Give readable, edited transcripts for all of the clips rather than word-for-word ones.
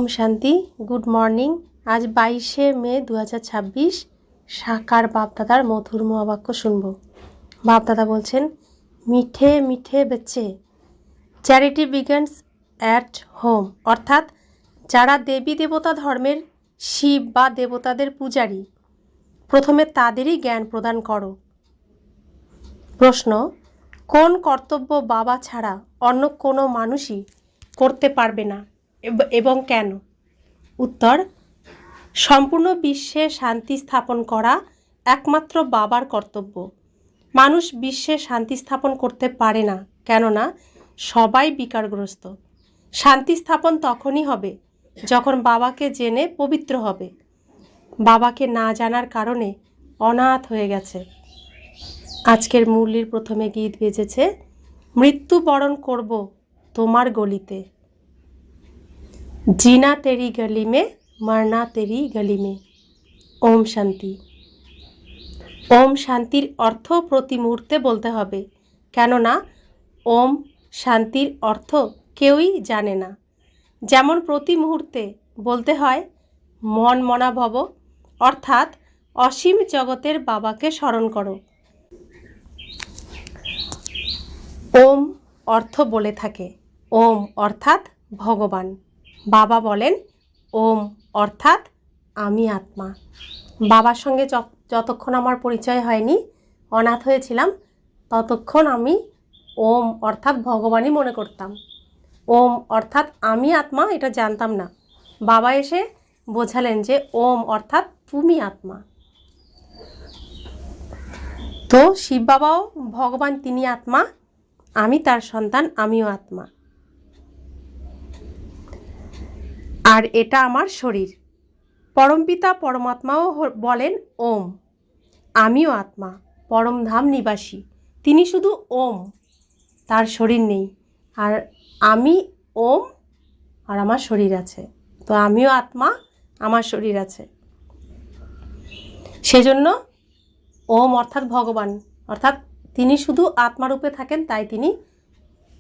Om Shanti. Good morning. आज 22 मे 2026 साकार बाप दादार मधुर महावाक्य शुनब। बाप दादा बोलছেন, মিঠে মিঠে बच्चे চ্যারিটি বিগিনস অ্যাট হোম, অর্থাৎ যারা দেবী দেবতা ধর্মের শিব বা দেবতাদের পূজারী প্রথমে তাদেরই জ্ঞান প্রদান করো। প্রশ্ন, কোন কর্তব্য বাবা ছাড়া অন্য কোনো মানুষই করতে পারবে না এবং কেন? উত্তর, সম্পূর্ণ বিশ্বে শান্তি স্থাপন করা একমাত্র বাবার কর্তব্য। মানুষ বিশ্বে শান্তি স্থাপন করতে পারে না, কেননা সবাই বিকারগ্রস্ত। শান্তি স্থাপন তখনই হবে যখন বাবাকে জেনে পবিত্র হবে। বাবাকে না জানার কারণে অনাথ হয়ে গেছে। আজকের মুরলির প্রথমে গীত বেজেছে, মৃত্যুবরণ করব তোমার গলিতে, जीना तेरी गली में मरना तेरी गली में। ओम शांति। ओम शांतिर अर्थ प्रति मुहूर्ते बोलते हबे, केनना ओम शांतिर अर्थ केउई जाने ना। जेमन प्रति मुहूर्ते बोलते हय मन मना भव, अर्थात असीम जगतेर बाबाके स्मरण करो। ओम अर्थ बोले थाके ओम अर्थात भगवान। बाबा बोलेन ओम अर्थात आमी आत्मा। बाबार संगे যতক্ষণ আমার পরিচয় হয়নি, অনাথ হয়েছিলাম, ততক্ষণ আমি ওম অর্থাৎ ভগবানই মনে করতাম। ওম অর্থাৎ আমি আত্মা এটা জানতাম না। বাবা এসে বোঝালেন যে ওম অর্থাৎ তুমি আত্মা। তো শিব বাবাও ভগবান, তিনি আত্মা, আমি তার সন্তান, আমিও আত্মা। আর এটা আমার শরীর। পরমপিতা পরমাত্মাও বলেন ওম, আমিও আত্মা, পরমধাম নিবাসী। তিনি শুধু ওম, তার শরীর নেই। আর আমি ওম আর আমার শরীর আছে। তো আমিও আত্মা, আমার শরীর আছে। সেজন্য ওম অর্থাৎ ভগবান, অর্থাৎ তিনি শুধু আত্মারূপে থাকেন, তাই তিনি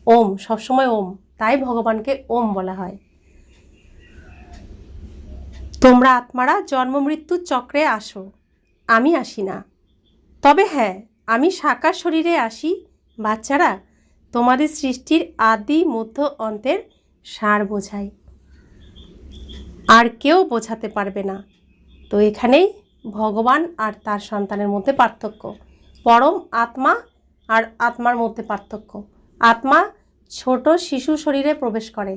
ওম, সবসময় ওম, তাই ভগবানকে ওম বলা হয়। তোমরা আত্মারা জন্ম মৃত্যুর চক্রে আসো, আমি আসি না। তবে হ্যাঁ, আমি সাকার শরীরে আসি। বাচ্চারা, তোমাদের সৃষ্টির আদি মধ্য অন্তের সার বোঝাই, আর কেউ বোঝাতে পারবে না। তো এখানেই ভগবান আর তার সন্তানের মধ্যে পার্থক্য। পরম আত্মা আর আত্মার মধ্যে পার্থক্য। আত্মা ছোট শিশু শরীরে প্রবেশ করে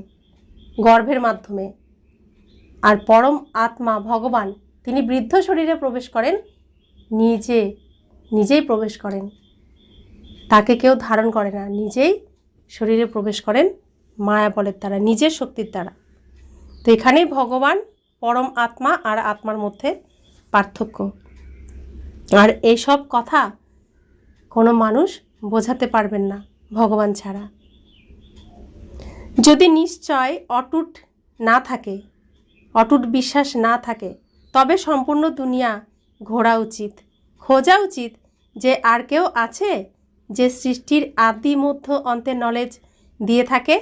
গর্ভের মাধ্যমে, আর পরম আত্মা ভগবান তিনি বৃদ্ধ শরীরে প্রবেশ করেন, নিজেই প্রবেশ করেন, তাকে কেউ ধারণ করে না, নিজেই শরীরে প্রবেশ করেন মায়া বলের দ্বারা, নিজের শক্তির দ্বারা। তো এখানেই ভগবান, পরম আত্মা আর আত্মার মধ্যে পার্থক্য। আর এইসব কথা কোনো মানুষ বোঝাতে পারবেন না ভগবান ছাড়া। যদি নিশ্চয় অটুট না থাকে, অটুট বিশ্বাস না থাকে, তবে সম্পূর্ণ দুনিয়া ঘোরা উচিত, খোঁজা উচিত যে আর কেউ আছে যে সৃষ্টির আদি মধ্য অন্তের নলেজ দিয়ে থাকে।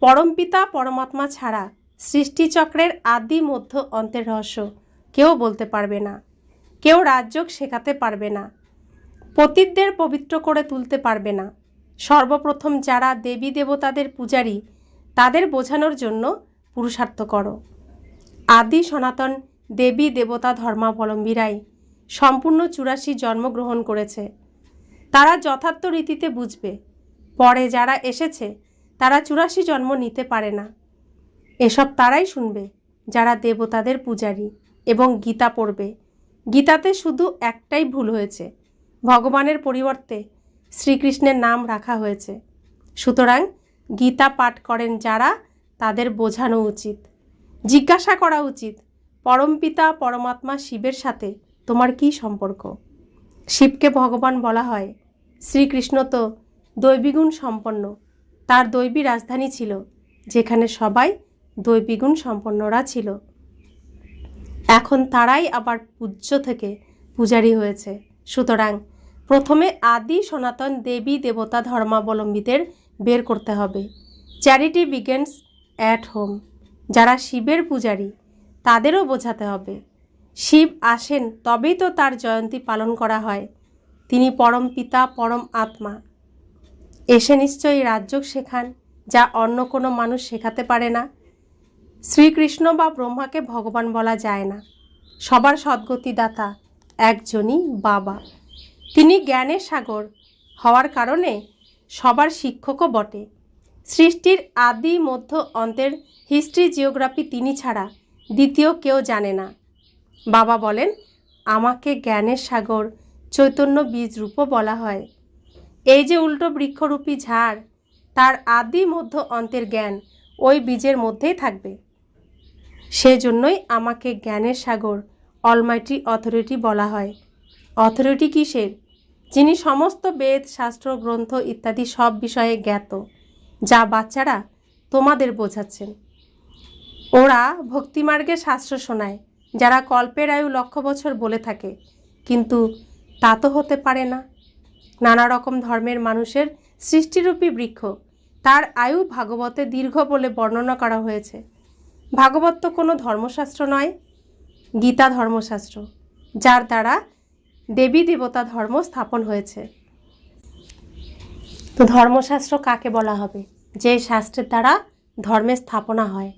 পরমপিতা পরমাত্মা ছাড়া সৃষ্টিচক্রের আদি মধ্য অন্তের রহস্য কেউ বলতে পারবে না, কেউ রাজযোগ শেখাতে পারবে না, পতিতদের পবিত্র করে তুলতে পারবে না। সর্বপ্রথম যারা দেবী দেবতাদের পূজারী, তাদের বোঝানোর জন্য পুরুষার্থ করো। আদি সনাতন দেবী দেবতা ধর্মাবলম্বীরাই সম্পূর্ণ 84 জন্মগ্রহণ করেছে। তারা যথার্থ রীতিতে বুঝবে। পরে যারা এসেছে তারা 84 জন্ম নিতে পারে না। এসব তারাই শুনবে যারা দেবতাদের পূজারী এবং গীতা পড়বে। গীতাতে শুধু একটাই ভুল হয়েছে, ভগবানের পরিবর্তে শ্রীকৃষ্ণের নাম রাখা হয়েছে। সুতরাং গীতা পাঠ করেন যারা, তাদের বোঝানো উচিত, জিজ্ঞাসা করা উচিত, পরমপিতা পরমাত্মা শিবের সাথে তোমার কি সম্পর্ক? শিবকে ভগবান বলা হয়। শ্রীকৃষ্ণ তো দৈবীগুণ সম্পন্ন, তার দৈবী রাজধানী ছিল, যেখানে সবাই দৈবীগুণ সম্পন্নরা ছিল। এখন তারাই আবার পূজ্য থেকে পূজারী হয়েছে। সুতরাং প্রথমে আদি সনাতন দেবী দেবতা ধর্মাবলম্বীদের বের করতে হবে। Charity begins at home. যারা শিবের পূজারী তাদেরও বোঝাতে হবে শিব আসেন তবেই তো তার জয়ন্তী পালন করা হয়। তিনি পরম পিতা, পরম আত্মা। এসে নিশ্চয়ই রাজযোগ শেখান, যা অন্য কোনো মানুষ শেখাতে পারে না। শ্রীকৃষ্ণ বা ব্রহ্মাকে ভগবান বলা যায় না। সবার সদ্গতিদাতা একজনই বাবা। তিনি জ্ঞানের সাগর হওয়ার কারণে সবার শিক্ষকও বটে। সৃষ্টির আদি মধ্য অন্তের হিস্ট্রি জিওগ্রাফি তিনি ছাড়া দ্বিতীয় কেউ জানে না। বাবা বলেন, আমাকে জ্ঞানের সাগর, চৈতন্য বীজরূপও বলা হয়। এই যে উল্টো বৃক্ষরূপী ঝাড়, তার আদি মধ্য অন্তের জ্ঞান ওই বীজের মধ্যেই থাকবে। সেজন্যই আমাকে জ্ঞানের সাগর, অলমাইটি অথরিটি বলা হয়। অথরিটি কিসের? যিনি সমস্ত বেদ, শাস্ত্র, গ্রন্থ ইত্যাদি সব বিষয়ে জ্ঞাত, যা বাচ্চারা তোমাদের বোঝাচ্ছেন। ওরা ভক্তিমার্গে শাস্ত্র শোনায়, যারা কল্পের আয়ু লক্ষ বছর বলে থাকে, কিন্তু তা তো হতে পারে না। নানা রকম ধর্মের মানুষের সৃষ্টিরূপী বৃক্ষ, তার আয়ু ভাগবতে দীর্ঘ বলে বর্ণনা করা হয়েছে। ভাগবত তো কোনো ধর্মশাস্ত্র নয়, গীতা ধর্মশাস্ত্র, যার দ্বারা দেবী দেবতা ধর্ম স্থাপন হয়েছে। তো ধর্মশাস্ত্র কাকে বলা হবে? যে শাস্ত্রের দ্বারা ধর্মের স্থাপনা হয়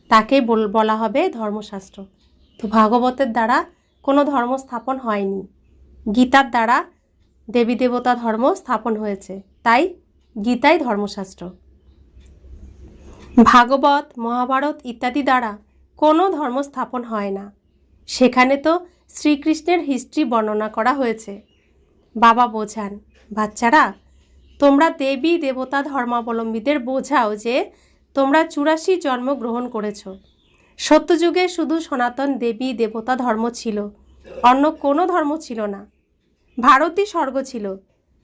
তাকেই বলা হবে ধর্মশাস্ত্র। তো ভাগবতের দ্বারা কোনো ধর্ম স্থাপন হয়নি, গীতার দ্বারা দেবী দেবতা ধর্ম স্থাপন হয়েছে, তাই গীতাই ধর্মশাস্ত্র। ভাগবত, মহাভারত ইত্যাদি দ্বারা কোনো ধর্ম স্থাপন হয় না। সেখানে তো শ্রীকৃষ্ণের হিস্ট্রি বর্ণনা করা হয়েছে। বাবা বোঝান, বাচ্চারা তোমরা দেবী দেবতা ধর্মাবলম্বীদের বোঝাও যে তোমরা 84 জন্ম গ্রহণ করেছ। সত্যযুগে শুধু সনাতন দেবী দেবতা ধর্ম ছিল, অন্য কোনো ধর্ম ছিল না। ভারতই স্বর্গ ছিল,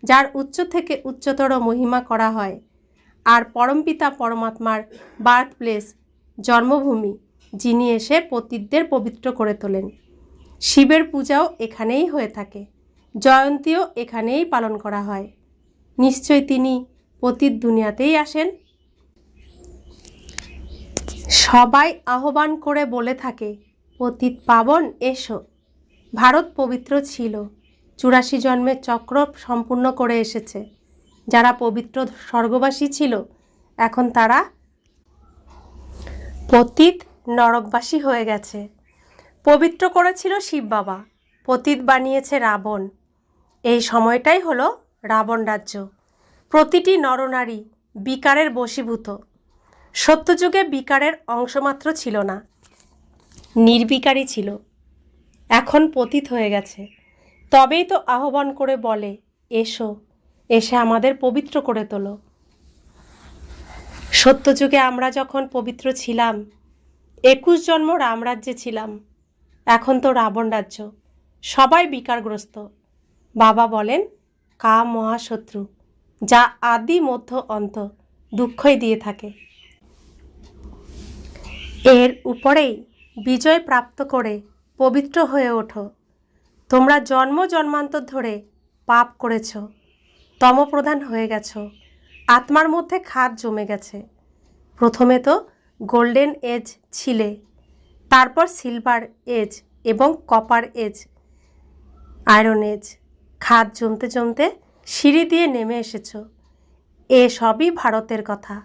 যার উচ্চ থেকে উচ্চতর মহিমা করা হয়। আর পরমপিতা পরমাত্মার বার্থ প্লেস, জন্মভূমি, যিনি এসে পতিতদের পবিত্র করে তোলেন। শিবের পূজাও এখানেই হয়ে থাকে, জয়ন্তীও এখানেই পালন করা হয়। নিশ্চয় তিনি পতিত দুনিয়াতেই আসেন। সবাই আহ্বান করে বলে থাকে, পতিত পাবন এসো। ভারত পবিত্র ছিল, 84 জন্মের চক্র সম্পূর্ণ করে এসেছে। যারা পবিত্র স্বর্গবাসী ছিল, এখন তারা পতিত নরকবাসী হয়ে গেছে। পবিত্র করেছিল শিব বাবা, পতিত বানিয়েছে রাবণ। এই সময়টাই হলো রাবণ রাজ্য। প্রতিটি নরনারী বিকারের বশীভূত। সত্যযুগে বিকারের অংশমাত্র ছিল না, নির্বিকারই ছিল। এখন পতিত হয়ে গেছে, তবেই তো আহ্বান করে বলে, এসো, এসে আমাদের পবিত্র করে তোলো। সত্যযুগে আমরা যখন পবিত্র ছিলাম, 21 জন্ম রামরাজ্যে ছিলাম। এখন তো রাবণ রাজ্য, সবাই বিকারগ্রস্ত। বাবা বলেন, কাম মহাশত্রু, যা আদি মধ্য অন্ত দুঃখই দিয়ে থাকে। এর উপরেই বিজয় প্রাপ্ত করে পবিত্র হয়ে ওঠো। তোমরা জন্ম জন্মান্তর ধরে পাপ করেছ, তমপ্রধান হয়ে গেছ, আত্মার মধ্যে খাদ জমে গেছে। প্রথমে তো গোল্ডেন এজ ছিলে, তারপর সিলভার এজ এবং কপার এজ, আয়রন এজ। খাদ জমতে জমতে সিঁড়ি দিয়ে নেমে এসেছ। এ সবই ভারতের কথা।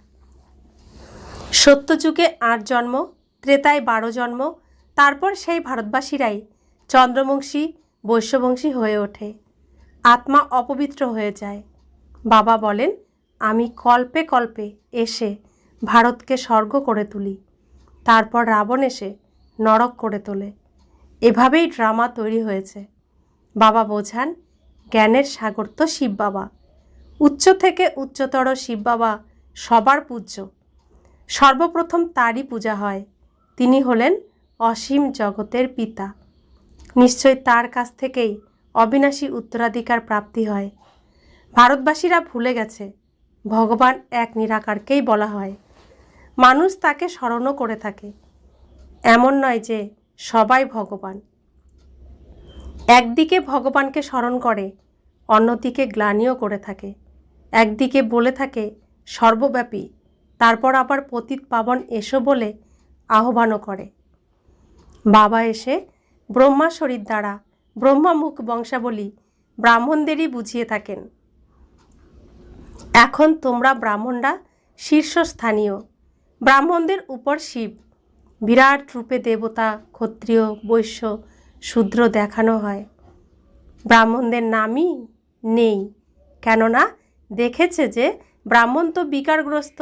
সত্যযুগে 8 জন্ম, ত্রেতায় 12 জন্ম, তারপর সেই ভারতবাসীরাই চন্দ্রবংশী, বৈশ্যবংশী হয়ে ওঠে। আত্মা অপবিত্র হয়ে যায়। বাবা বলেন, আমি কল্পে কল্পে এসে ভারতকে স্বর্গ করে তুলি, তারপর রাবণ এসে নরক করে তোলে। এভাবেই ড্রামা তৈরি হয়েছে। বাবা বোঝান, জ্ঞানের সাগর তো শিব বাবা। উচ্চ থেকে উচ্চতর শিব বাবা সবার পূজ্য। সর্বপ্রথম তারই পূজা হয়। তিনি হলেন অসীম জগতের পিতা। নিশ্চয় তার কাছ থেকেই অবিনাশী উত্তরাধিকার প্রাপ্তি হয়। ভারতবাসীরা ভুলে গেছে, ভগবান এক নিরাকারকেই বলা হয়। মানুষ তাকে স্মরণও করে থাকে। এমন নয় যে সবাই ভগবান। একদিকে ভগবানকে স্মরণ করে, অন্যদিকে গ্লানিও করে থাকে। একদিকে বলে থাকে সর্বব্যাপী, তারপর আবার পতিত পাবন এসো বলে আহ্বানও করে। বাবা এসে ব্রহ্মা শরীর দ্বারা ব্রহ্মামুখ বংশাবলী ব্রাহ্মণদেরই বুঝিয়ে থাকেন। এখন তোমরা ব্রাহ্মণরা শীর্ষস্থানীয়, ব্রাহ্মণদের উপর শিব, বিরাট রূপে দেবতা, ক্ষত্রিয়, বৈশ্য, শূদ্র দেখানো হয়। ব্রাহ্মণদের নামই নেই, কেননা দেখেছে যে ব্রাহ্মণ তো বিকারগ্রস্ত,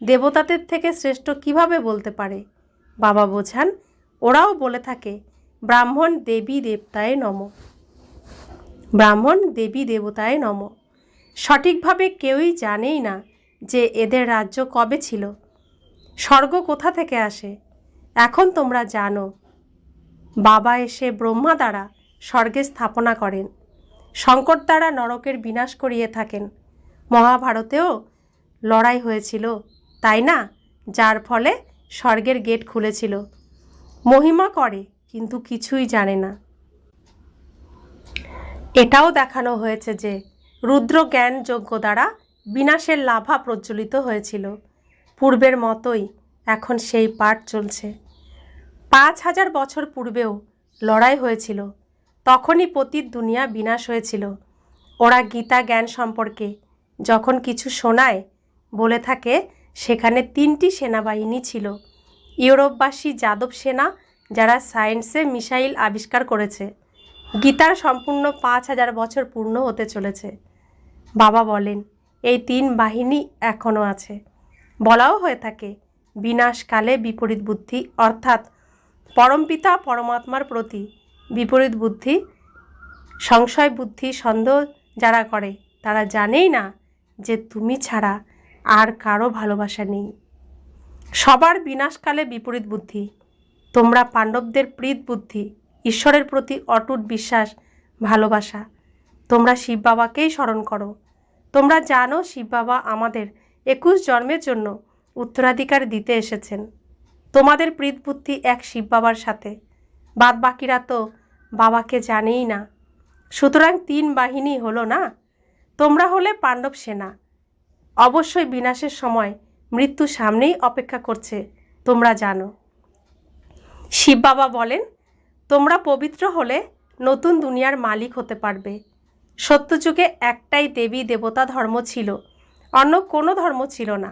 দেবতাদের থেকে শ্রেষ্ঠ কিভাবে বলতে পারে। বাবা বোঝান, ওরাও বলে থাকে ব্রাহ্মণ দেবী দেবতায় নম, ব্রাহ্মণ দেবী দেবতায় নম। সঠিকভাবে কেউই জানেই না যে এদের রাজ্য কবে ছিল, স্বর্গ কোথা থেকে আসে। এখন তোমরা জানো। বাবা এসে ব্রহ্মা দ্বারা স্বর্গে স্থাপনা করেন, শঙ্কর দ্বারা নরকের বিনাশ করিয়ে থাকেন। মহাভারতেও লড়াই হয়েছিল, তাই না, যার ফলে স্বর্গের গেট খুলেছিল। মহিমা করে কিন্তু কিছুই জানে না। এটাও দেখানো হয়েছে যে রুদ্র জ্ঞান যজ্ঞ দ্বারা বিনাশের লাভা প্রজ্বলিত হয়েছিল। পূর্বের মতোই এখন সেই পাঠ চলছে। 5000 বছর পূর্বেও লড়াই হয়েছিল, তখনই পতিত দুনিয়া বিনাশ হয়েছিল। ওরা গীতা জ্ঞান সম্পর্কে যখন কিছু শোনায়, বলে থাকে সেখানে 3টি সেনাবাহিনী ছিল। ইউরোপবাসী যাদব সেনা, যারা সায়েন্সে মিসাইল আবিষ্কার করেছে। গীতার সম্পূর্ণ 5000 বছর পূর্ণ হতে চলেছে। বাবা বলেন এই 3 বাহিনী এখনও আছে। বলাও হয়ে থাকে বিনাশকালে বিপরীত বুদ্ধি, অর্থাৎ পরমপিতা পরমাত্মার প্রতি বিপরীত বুদ্ধি, সংশয় বুদ্ধি, সন্দেহ যারা করে তারা জানেই না যে তুমি ছাড়া আর কারো ভালোবাসা নেই। সবার বিনাশকালে বিপরীত বুদ্ধি। তোমরা পাণ্ডবদের প্রীত বুদ্ধি, ঈশ্বরের প্রতি অটুট বিশ্বাস, ভালোবাসা। তোমরা শিব বাবাকেই স্মরণ করো। তোমরা জানো শিব বাবা আমাদের 21 জন্মের জন্য উত্তরাধিকার দিতে এসেছেন। তোমাদের প্রীত বুদ্ধি এক শিব বাবার সাথে, বাদ বাকিরা তো বাবাকে জানেই না। সুতরাং 3 বাহিনী হলো না। তোমরা হলে পাণ্ডব সেনা। অবশ্যই বিনাশের সময় মৃত্যু সামনেই অপেক্ষা করছে, তোমরা জানো। শিব বাবা বলেন তোমরা পবিত্র হলে নতুন দুনিয়ার মালিক হতে পারবে। সত্যযুগে একটাই দেবী দেবতা ধর্ম ছিল, অন্য কোনো ধর্ম ছিল না।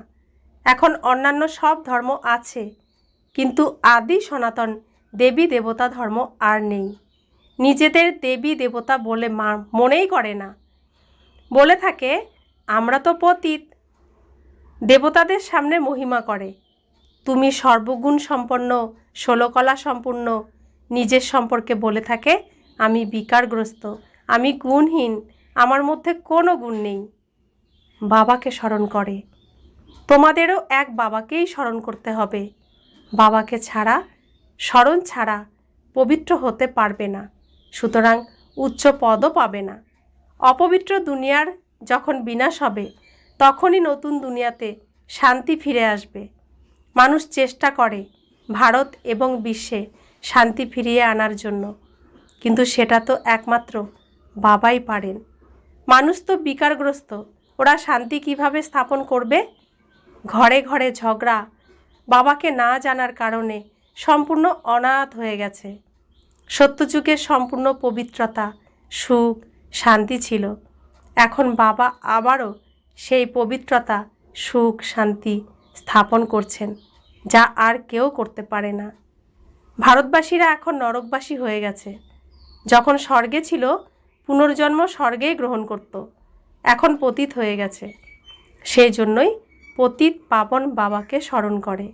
এখন অন্যান্য সব ধর্ম আছে, কিন্তু আদি সনাতন দেবী দেবতা ধর্ম আর নেই। নিজেদের দেবী দেবতা বলে মনেই করে না। বলে থাকে আমরা তো পতিত। দেবতাদের সামনে মহিমা করে তুমি সর্বগুণ সম্পন্ন, 16 কলা সম্পূর্ণ। নিজের সম্পর্কে বলে থাকে আমি বিকারগ্রস্ত, আমি গুণহীন, আমার মধ্যে কোনো গুণ নেই। বাবাকে স্মরণ করে। তোমাদেরও এক বাবাকেই স্মরণ করতে হবে। বাবাকে ছাড়া, স্মরণ ছাড়া পবিত্র হতে পারবে না, সুতরাং উচ্চ পদও পাবে না। অপবিত্র দুনিয়ার যখন বিনাশ হবে, তখনই নতুন দুনিয়াতে শান্তি ফিরে আসবে। মানুষ চেষ্টা করে ভারত এবং বিশ্বে শান্তি ফিরিয়ে আনার জন্য, কিন্তু সেটা তো একমাত্র বাবাই পারেন। মানুষ তো বিকারগ্রস্ত, ওরা শান্তি কিভাবে স্থাপন করবে? ঘরে ঘরে ঝগড়া, বাবাকে না জানার কারণে সম্পূর্ণ অনাথ হয়ে গেছে। সত্যযুগের সম্পূর্ণ পবিত্রতা, সুখ, শান্তি ছিল। এখন বাবা আবারও সেই পবিত্রতা, সুখ, শান্তি স্থাপন করছেন, যা আর কেউ করতে পারে না। ভারতবাসীরা এখন নরকবাসী হয়ে গেছে। যখন স্বর্গে ছিল পুনর্জন্ম স্বর্গেই গ্রহণ করত, এখন পতিত হয়ে গেছে। সেই জন্যই পতিত পাবন বাবাকে স্মরণ করে।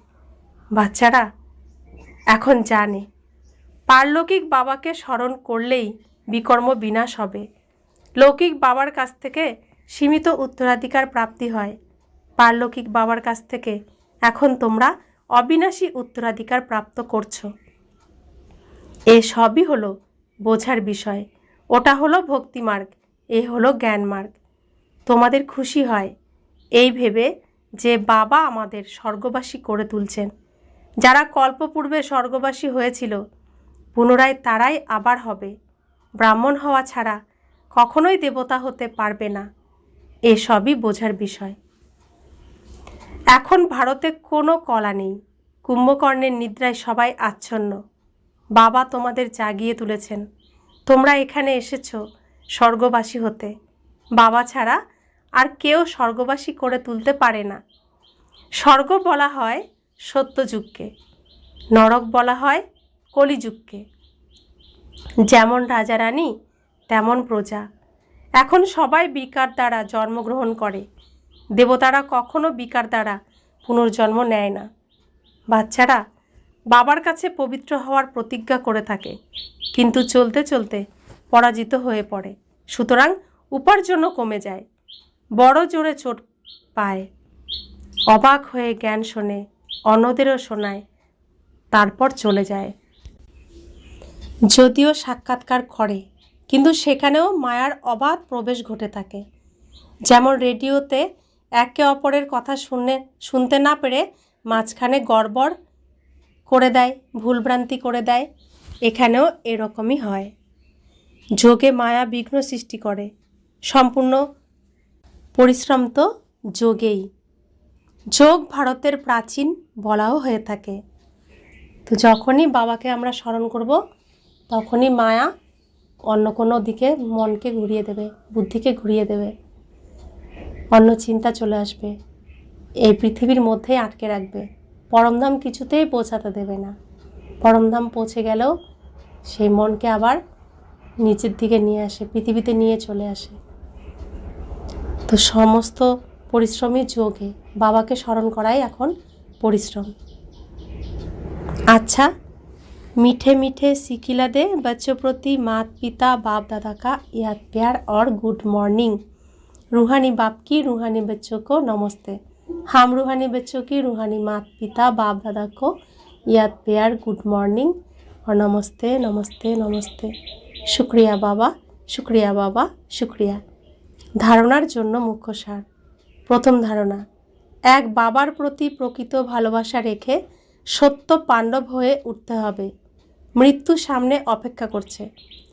বাচ্চারা এখন জানে পারলৌকিক বাবাকে স্মরণ করলেই বিকর্ম বিনাশ হবে। লৌকিক বাবার কাছ থেকে সীমিত উত্তরাধিকার প্রাপ্তি হয়, পারলৌকিক বাবার কাছ থেকে এখন তোমরা অবিনাশী উত্তরাধিকার প্রাপ্ত করছো। এ সবই হলো বোঝার বিষয়। ওটা হলো ভক্তিমার্গ, এ হলো জ্ঞান মার্গ। তোমাদের খুশি হয় এই ভেবে যে বাবা আমাদের স্বর্গবাসী করে তুলছেন। যারা কল্পপূর্বে স্বর্গবাসী হয়েছিল পুনরায় তারাই আবার হবে। ব্রাহ্মণ হওয়া ছাড়া কখনোই দেবতা হতে পারবে না। এসবই বোঝার বিষয়। এখন ভারতে কোনো কলা নেই, কুম্ভকর্ণের নিদ্রায় সবাই আচ্ছন্ন। বাবা তোমাদের জাগিয়ে তুলেছেন। তোমরা এখানে এসেছো স্বর্গবাসী হতে। বাবা ছাড়া আর কেউ স্বর্গবাসী করে তুলতে পারে না। স্বর্গ বলা হয় সত্যযুগকে, নরক বলা হয় কলিযুগকে। যেমন রাজা রানী তেমন প্রজা। এখন সবাই বিকার দ্বারা জন্মগ্রহণ করে। দেবতারা কখনো বিকার দ্বারা পুনর্জন্ম নেয় না। বাচ্চারা বাবার কাছে পবিত্র হওয়ার প্রতিজ্ঞা করে থাকে, কিন্তু চলতে চলতে পরাজিত হয়ে পড়ে। সুতরাং উপার্জনও কমে যায়। বড় জোরে চোট পায়। অবাক হয়ে জ্ঞান শোনে, অন্যদেরও শোনায়, তারপর চলে যায়। যদিও সাক্ষাৎকার করে, কিন্তু সেখানেও মায়ার অবাধ প্রবেশ ঘটে থাকে। যেমন রেডিওতে একে অপরের কথা শুনতে না পেরে মাঝখানে গড়বড় করে দেয়, ভুলভ্রান্তি করে দেয়, এখানেও এরকমই হয়। যোগে মায়া বিঘ্ন সৃষ্টি করে। সম্পূর্ণ পরিশ্রম তো যোগেই। যোগ ভারতের প্রাচীন বলাও হয়ে থাকে। তো যখনই বাবাকে আমরা স্মরণ করব, তখনই মায়া অন্য কোনো দিকে মনকে ঘুরিয়ে দেবে, বুদ্ধিকে ঘুরিয়ে দেবে, অন্য চিন্তা চলে আসবে, এই পৃথিবীর মধ্যেই আটকে রাখবে। পরমধাম কিছুতেই পৌঁছাতে দেবে না। পরমধাম পৌঁছে গেলেও সেই মনকে আবার নিচের দিকে নিয়ে আসে, পৃথিবীতে নিয়ে চলে আসে। তো সমস্ত পরিশ্রমই যোগে। বাবাকে স্মরণ করাই এখন পরিশ্রম। अच्छा, मीठे मीठे सिखिला दे बच्चों प्रति माता पिता बाप दादा का याद प्यार और गुड मॉर्निंग। रूहानी बाप की रूहानी बच्चों को नमस्ते। हम रूहानी बच्चों की रूहानी माता पिता बाप दादा को याद प्यार गुड मॉर्निंग और नमस्ते नमस्ते नमस्ते। शुक्रिया बाबा, शुक्रिया बाबा, शुक्रिया। धारणार जन्य मुख्य सार। प्रथम धारणा, एक बाबार प्रति प्रकृत भालोबासा रेखे সত্য পাণ্ডব হয়ে উঠতে হবে। মৃত্যু সামনে অপেক্ষা করছে,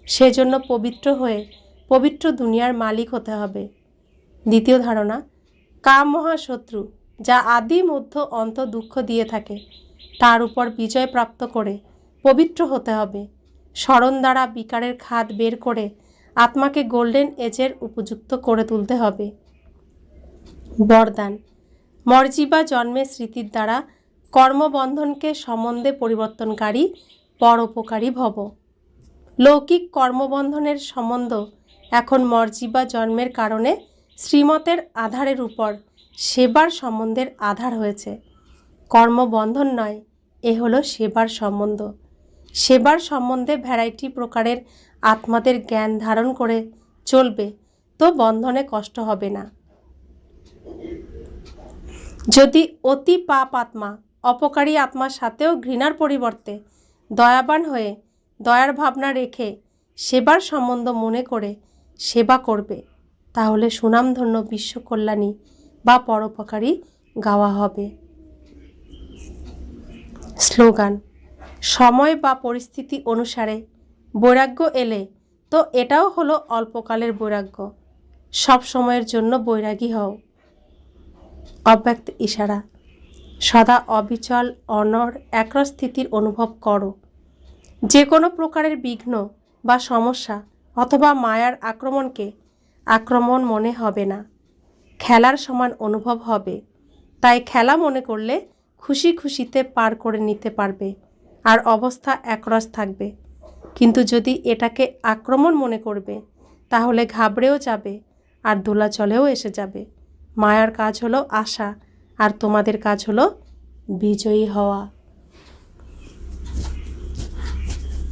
সেজন্য পবিত্র হয়ে পবিত্র দুনিয়ার মালিক হতে হবে। দ্বিতীয় ধারণা, কাম মহাশত্রু যা আদি মধ্য অন্ত দুঃখ দিয়ে থাকে, তার উপর বিজয় প্রাপ্ত করে পবিত্র হতে হবে। স্মরণ দ্বারা বিকারের খাদ বের করে আত্মাকে গোল্ডেন এজের উপযুক্ত করে তুলতে হবে। বরদান, মর্জিবা জন্মের স্মৃতির দ্বারা কর্মবন্ধনকে সম্বন্ধে পরিবর্তনকারী পরোপকারী ভব। লৌকিক কর্মবন্ধনের সম্বন্ধ এখন মর্জিবা জন্মের কারণে শ্রীমতের আধারের উপর সেবার সম্বন্ধের আধার হয়েছে। কর্মবন্ধন নয়, এ হলো সেবার সম্বন্ধ। সেবার সম্বন্ধে ভ্যারাইটি প্রকারের আত্মাদের জ্ঞান ধারণ করে চলবে, তো বন্ধনে কষ্ট হবে না। যদি অতি পাপ আত্মা অপকারী আত্মার সাথেও ঘৃণার পরিবর্তে দয়াবান হয়ে দয়ার ভাবনা রেখে সেবার সম্বন্ধ মনে করে সেবা করবে, তাহলে সুনামধন্য বিশ্ব কল্যাণী বা পরোপকারী গাওয়া হবে। স্লোগান, সময় বা পরিস্থিতি অনুসারে বৈরাগ্য এলে তো এটাও হলো অল্পকালের বৈরাগ্য। সব সময়ের জন্য বৈরাগী হও। অব্যক্ত ইশারা, সদা অবিচল অনড় একরস স্থিতির অনুভব করো। যে কোনো প্রকারের বিঘ্ন বা সমস্যা অথবা মায়ার আক্রমণকে আক্রমণ মনে হবে না, খেলার সমান অনুভব হবে। তাই খেলা মনে করলে খুশি খুশিতে পার করে নিতে পারবে, আর অবস্থা একরস থাকবে। কিন্তু যদি এটাকে আক্রমণ মনে করবে, তাহলে ঘাবড়েও যাবে আর দোলাচলেও এসে যাবে। মায়ার কাজ হলো আশা, আর তোমাদের কাজ হলো বিজয়ী হওয়া।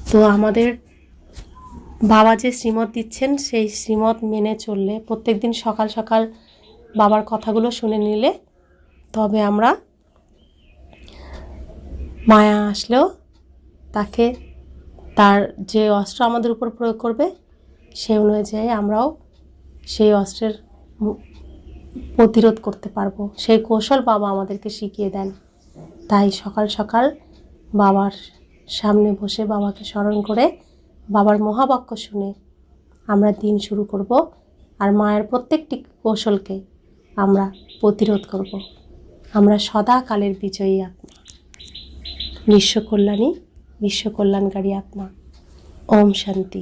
তো আমাদের বাবা যে শ্রীমত দিচ্ছেন, সেই শ্রীমত মেনে চললে, প্রত্যেক দিন সকাল সকাল বাবার কথাগুলো শুনে নিলে, তবে আমরা মায়া আসলেও তাকে তার যে অস্ত্র আমাদের উপর প্রয়োগ করবে, সেই অনুযায়ী আমরাও সেই অস্ত্রের প্রতিরোধ করতে পারবো। সেই কৌশল বাবা আমাদেরকে শিখিয়ে দেন। তাই সকাল সকাল বাবার সামনে বসে বাবাকে স্মরণ করে বাবার মহাবাক্য শুনে আমরা দিন শুরু করব, আর মায়ের প্রত্যেকটি কৌশলকে আমরা প্রতিরোধ করব। আমরা সদাকালের বিজয়ী আত্মা। নিঃস্ব কল্যাণী, বিশ্ব কল্যাণকারী আত্মা। ওম শান্তি।